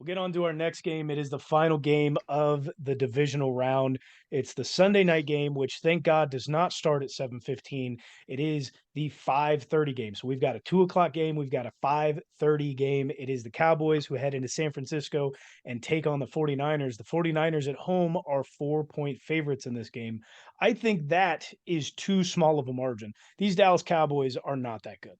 We'll get on to our next game. It is the final game of the divisional round. It's the Sunday night game, which thank God does not start at 7:15. It is the 5:30 game. So we've got a 2 o'clock game. We've got a 5:30 game. It is the Cowboys who head into San Francisco and take on the 49ers. The 49ers at home are 4-point favorites in this game. I think that is too small of a margin. These Dallas Cowboys are not that good.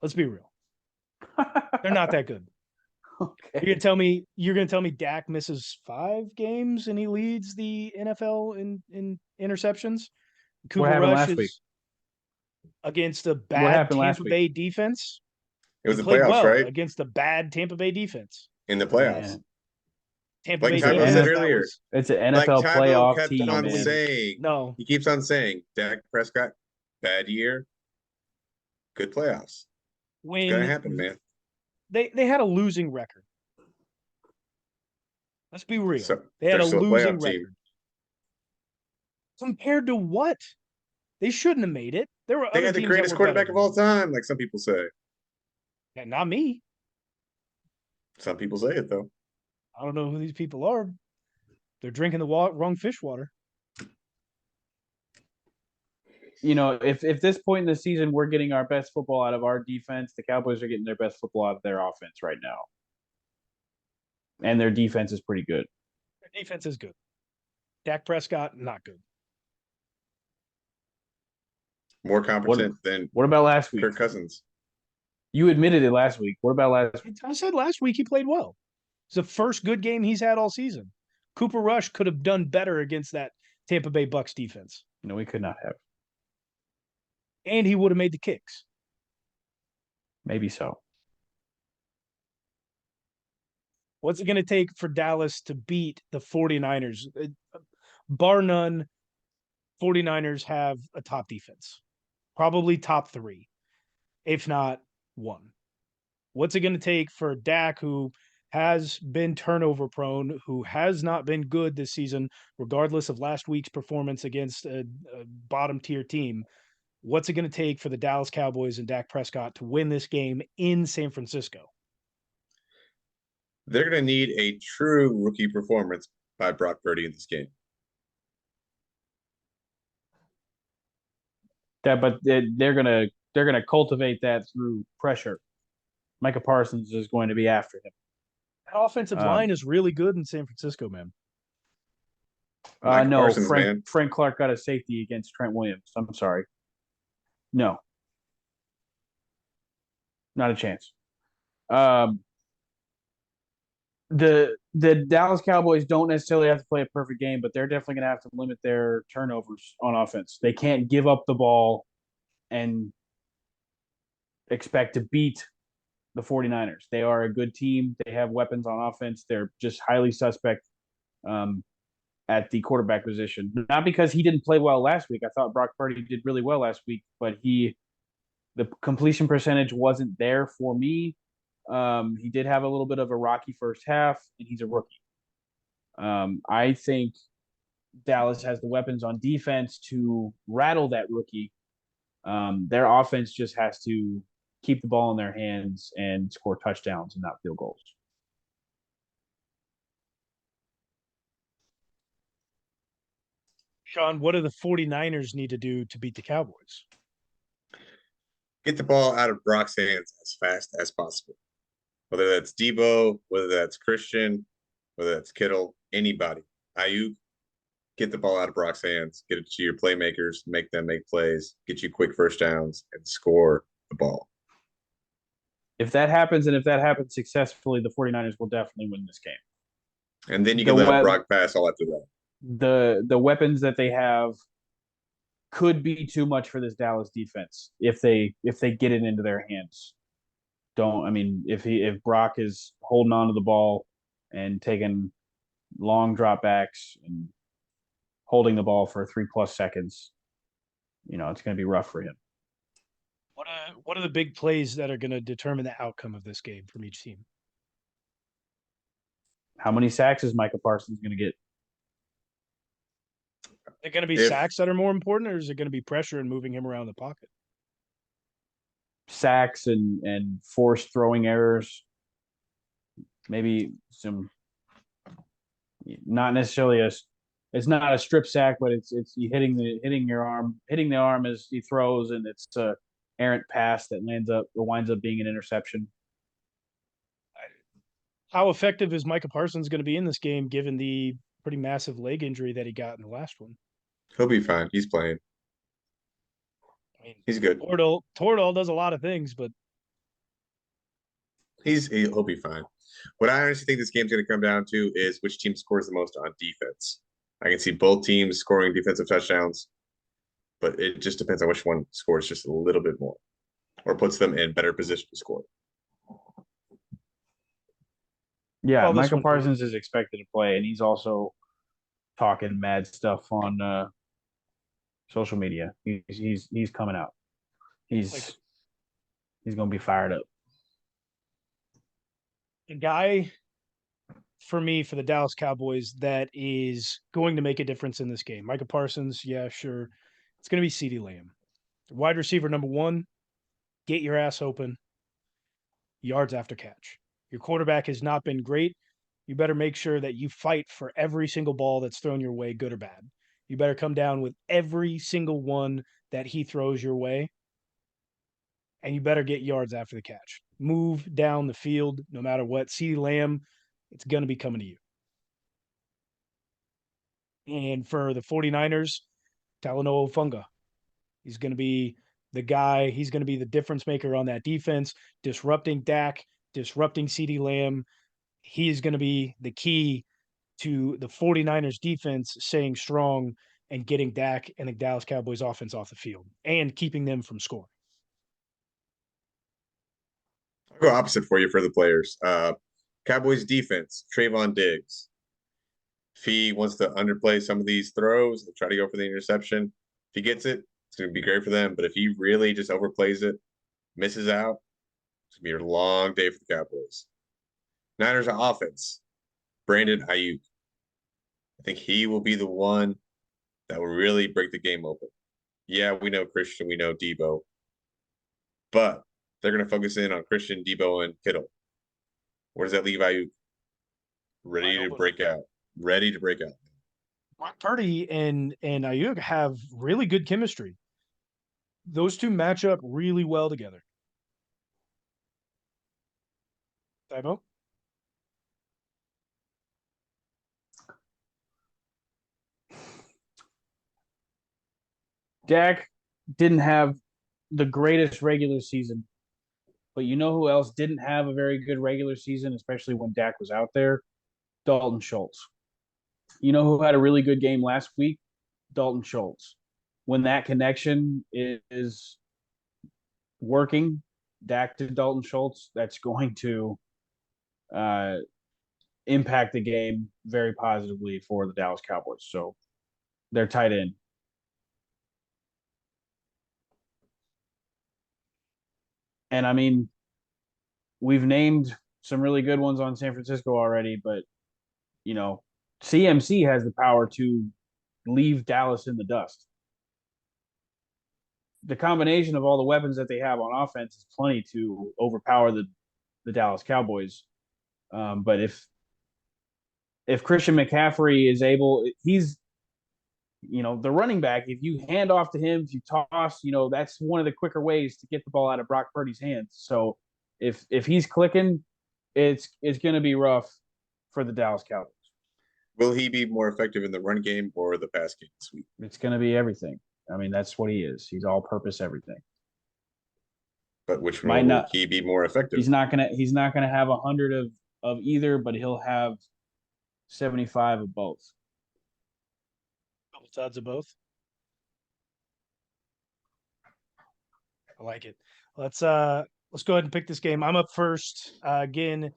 Let's be real. They're not that good. Okay. You're gonna tell me Dak misses 5 games and he leads the NFL in interceptions? What Cooper happened Rush last week? is against a What bad happened last Tampa week? Bay defense. It He was the played playoffs, well right? against a bad Tampa Bay defense. In the Yeah. playoffs. Tampa Like Bay It's an Tybo said defense, NF that earlier. was it's an Like NFL Tybo playoff kept team, on man. saying, no. he keeps on saying, Dak Prescott, bad year, good playoffs. It's gonna When happen, man. they had a losing record. Let's be real. So They had they're a still a losing playoff team. record. Compared to what? They shouldn't have made it. There were They other had the teams that greatest were quarterback better of all time, like some people say. than not me. Some people say it though. I don't know who these people are. They're drinking the wrong fish water. If this point in the season we're getting our best football out of our defense, the Cowboys are getting their best football out of their offense right now. And their defense is pretty good. Their defense is good. Dak Prescott, not good. More competent than What about last week? Kirk Cousins. You admitted it last week. What about last week? I said last week he played well. It's the first good game he's had all season. Cooper Rush could have done better against that Tampa Bay Bucks defense. No, he could not have. And he would have made the kicks. Maybe so. What's it going to take for Dallas to beat the 49ers? Bar none, 49ers have a top defense. Probably top 3, if not 1. What's it going to take for Dak, who has been turnover prone, who has not been good this season, regardless of last week's performance against a bottom tier team? What's it going to take for the Dallas Cowboys and Dak Prescott to win this game in San Francisco? They're gonna need a true rookie performance by Brock Purdy in this game. But they're gonna cultivate that through pressure. Micah Parsons is going to be after him. That offensive line is really good in San Francisco, man. No, Parsons, man. Frank Clark got a safety against Trent Williams. I'm sorry. No. Not a chance. The Dallas Cowboys don't necessarily have to play a perfect game, but they're definitely going to have to limit their turnovers on offense. They can't give up the ball and expect to beat the 49ers. They are a good team. They have weapons on offense. They're just highly suspect at the quarterback position. Not because he didn't play well last week. I thought Brock Purdy did really well last week, but the completion percentage wasn't there for me. He did have a little bit of a rocky first half, and he's a rookie. I think Dallas has the weapons on defense to rattle that rookie. Their offense just has to keep the ball in their hands and score touchdowns and not field goals. Sean, what do the 49ers need to do to beat the Cowboys? Get the ball out of Brock's hands as fast as possible. Whether that's Deebo, whether that's Christian, whether that's Kittle, anybody. Ayuk, get the ball out of Brock's hands, get it to your playmakers, make them make plays, get you quick first downs, and score the ball. If that happens, and if that happens successfully, the 49ers will definitely win this game. And then you can let Brock pass all after that. The weapons that they have could be too much for this Dallas defense if they get it into their hands. If Brock is holding on to the ball and taking long dropbacks and holding the ball for 3+ seconds, it's going to be rough for him. What are the big plays that are going to determine the outcome of this game from each team? How many sacks is Micah Parsons going to get? Are it going to be sacks that are more important, or is it going to be pressure and moving him around the pocket? Sacks and forced throwing errors. maybe some, not necessarily a, it's not a strip sack, but it's you hitting the arm as he throws, and it's a errant pass that winds up being an interception. How effective is Micah Parsons going to be in this game, given the pretty massive leg injury that he got in the last one? He'll be fine. He's playing. I mean, He's good. Tordal does a lot of things, but He'll be fine. What I honestly think this game's going to come down to is which team scores the most on defense. I can see both teams scoring defensive touchdowns, but it just depends on which one scores just a little bit more or puts them in better position to score. Yeah, Michael Parsons is expected to play, and he's also talking mad stuff on social media. He's coming out. He's going to be fired up. A guy for me, for the Dallas Cowboys, that is going to make a difference in this game. Micah Parsons, yeah, sure. It's going to be CeeDee Lamb. Wide receiver number 1, get your ass open, yards after catch. Your quarterback has not been great. You better make sure that you fight for every single ball that's thrown your way, good or bad. You better come down with every single one that he throws your way, and you better get yards after the catch. Move down the field no matter what. CeeDee Lamb, it's going to be coming to you. And for the 49ers, Talanoa Funga. He's going to be the guy. He's going to be the difference maker on that defense, disrupting Dak, disrupting CeeDee Lamb. He is going to be the key to the 49ers defense staying strong and getting Dak and the Dallas Cowboys offense off the field and keeping them from scoring. I'll go opposite for you for the players. Cowboys defense, Trayvon Diggs. If he wants to underplay some of these throws and try to go for the interception, if he gets it, it's going to be great for them. But if he really just overplays it, misses out, it's going to be a long day for the Cowboys. Niners offense, Brandon Ayuk. I think he will be the one that will really break the game open. Yeah, we know Christian, we know Deebo, but they're going to focus in on Christian, Deebo, and Kittle. Where does that leave Ayuk? Ready to break out. Ready to break out. Brock Purdy and Ayuk have really good chemistry. Those two match up really well together. Tybo? Dak didn't have the greatest regular season, but you know who else didn't have a very good regular season, especially when Dak was out there? Dalton Schultz. You know who had a really good game last week? Dalton Schultz. When that connection is working, Dak to Dalton Schultz, that's going to impact the game very positively for the Dallas Cowboys. So they're tight end. And I mean, we've named some really good ones on San Francisco already, but you know, CMC has the power to leave Dallas in the dust. The combination of all the weapons that they have on offense is plenty to overpower the Dallas Cowboys. But if Christian McCaffrey is able, he's, you know, the running back. If you hand off to him, if you toss, you know, that's one of the quicker ways to get the ball out of Brock Purdy's hands. So if he's clicking, it's going to be rough for the Dallas Cowboys. Will he be more effective in the run game or the pass game this week? It's going to be everything. I mean, that's what he is. He's all-purpose everything. But which one will he be more effective? He's not gonna have 100 of either, but he'll have 75 of both. Couple sides of both. I like it. Let's go ahead and pick this game. I'm up first. Again,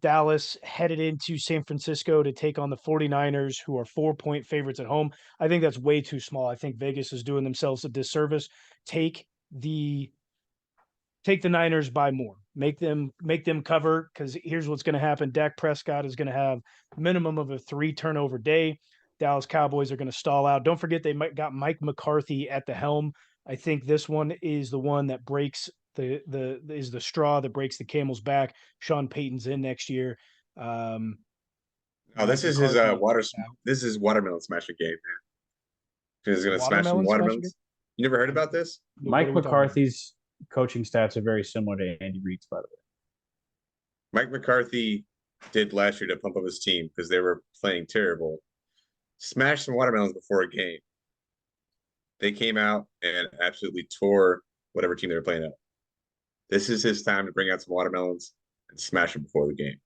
Dallas headed into San Francisco to take on the 49ers, who are 4-point favorites at home. I think that's way too small. I think Vegas is doing themselves a disservice. Take the Niners by more. Make them cover, because here's what's going to happen. Dak Prescott is going to have minimum of a 3 turnover day. Dallas Cowboys are going to stall out. Don't forget they got Mike McCarthy at the helm. I think this one is the one that breaks is the straw that breaks the camel's back. Sean Payton's in next year. Oh, Mike this is his McCarthy This is watermelon smasher game, man. He's gonna smash some Watermelon smasher watermelons. You never heard about this? What Mike are we talking about? McCarthy's coaching stats are very similar to Andy Reid's, by the way. Mike McCarthy did last year to pump up his team because they were playing terrible. Smashed some watermelons before a game. They came out and absolutely tore whatever team they were playing up. This is his time to bring out some watermelons and smash them before the game.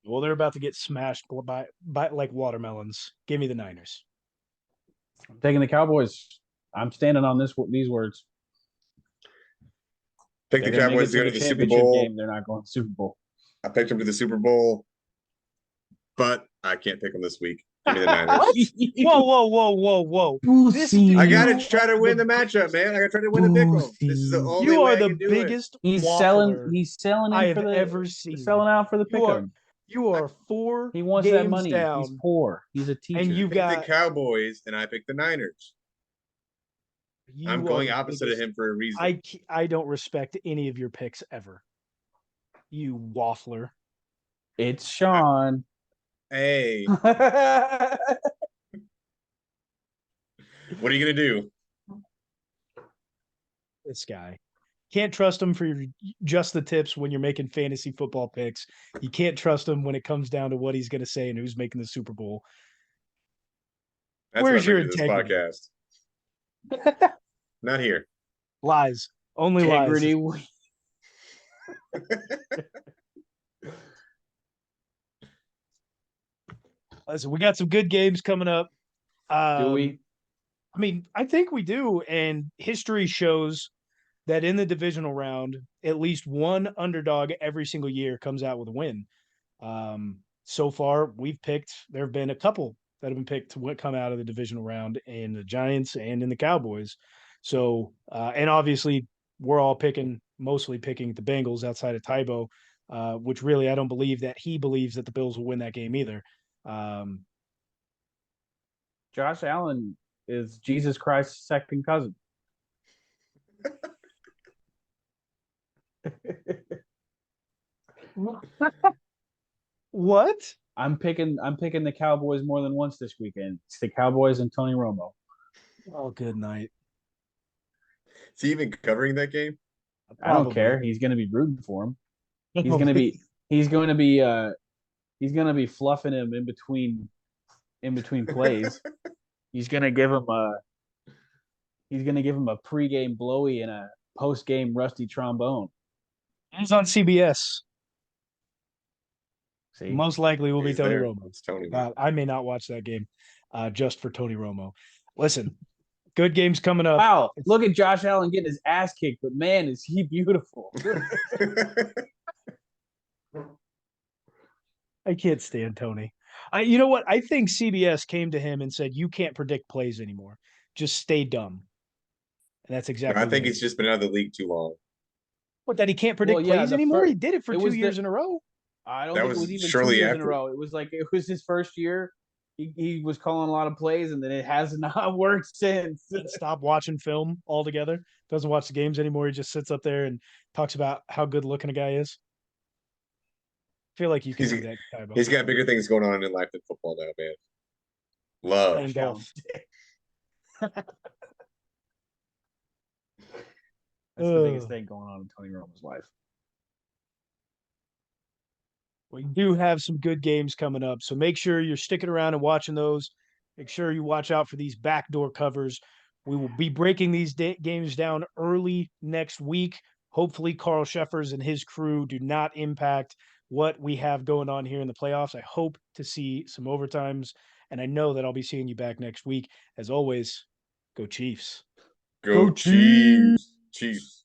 Well, they're about to get smashed by like watermelons. Give me the Niners. I'm taking the Cowboys. I'm standing on these words. Pick the They're gonna make it Cowboys to go to the Super championship Bowl. game. They're not going to the Super Bowl. I picked them to the Super Bowl, but I can't pick them this week. Give me the Niners. Whoa. I gotta try to win the matchup, man. I gotta try to win the pick'em. This is the only You way are I the can do biggest He's waffler selling I in have for the ever seen. selling out for the You are- pick'em. You are 4 He wants games that money. down, He's poor. He's a teacher. and it. you Pick the got. Cowboys, and I picked the Niners. You I'm are going the opposite biggest- of him for a reason. I don't respect any of your picks ever. You waffler. It's Sean. Hey, what are you gonna do? This guy. Can't trust him for just the tips when you're making fantasy football picks. You can't trust him when it comes down to what he's going to say and who's making the Super Bowl. That's Where's what I your bring to this integrity? podcast. Not here. Lies. Only Integrity. lies. Listen, we got some good games coming up. Do we? I mean, I think we do. And history shows that in the divisional round, at least one underdog every single year comes out with a win. So far, there have been a couple that have been picked to come out of the divisional round in the Giants and in the Cowboys. So, and obviously, we're all mostly picking the Bengals outside of Tybo, which really I don't believe that he believes that the Bills will win that game either. Josh Allen is Jesus Christ's second cousin. What? I'm picking the Cowboys more than once this weekend. It's the Cowboys and Tony Romo. Oh, good night. Is he even covering that game? I don't care. He's going to be rooting for him. He's going to be fluffing him in between plays. He's going to give him a pregame blowy and a postgame rusty trombone. He's on CBS. See? Most likely will be He's Tony there. Romo. It's Tony. I may not watch that game just for Tony Romo. Listen, good games coming up. Wow, look at Josh Allen getting his ass kicked, but man, is he beautiful. I can't stand Tony. You know what? I think CBS came to him and said, "You can't predict plays anymore. Just stay dumb." And that's exactly. I think what he's just been out of the league too long. What, that he can't predict Well, yeah, plays the anymore? fir- He did it for it 2 was years in a row. I don't That think was it was even 2 shortly years in a after. row. It was his first year. He was calling a lot of plays, and then it has not worked since. Stop watching film altogether. Doesn't watch the games anymore. He just sits up there and talks about how good looking a guy is. I feel like you can do that, Tybo. He's got bigger things going on in life than football now, man. Love. Playing golf. That's the biggest thing going on in Tony Romo's life. We do have some good games coming up, so make sure you're sticking around and watching those. Make sure you watch out for these backdoor covers. We will be breaking these games down early next week. Hopefully, Carl Sheffers and his crew do not impact what we have going on here in the playoffs. I hope to see some overtimes, and I know that I'll be seeing you back next week. As always, go Chiefs. Go Chiefs. Chiefs.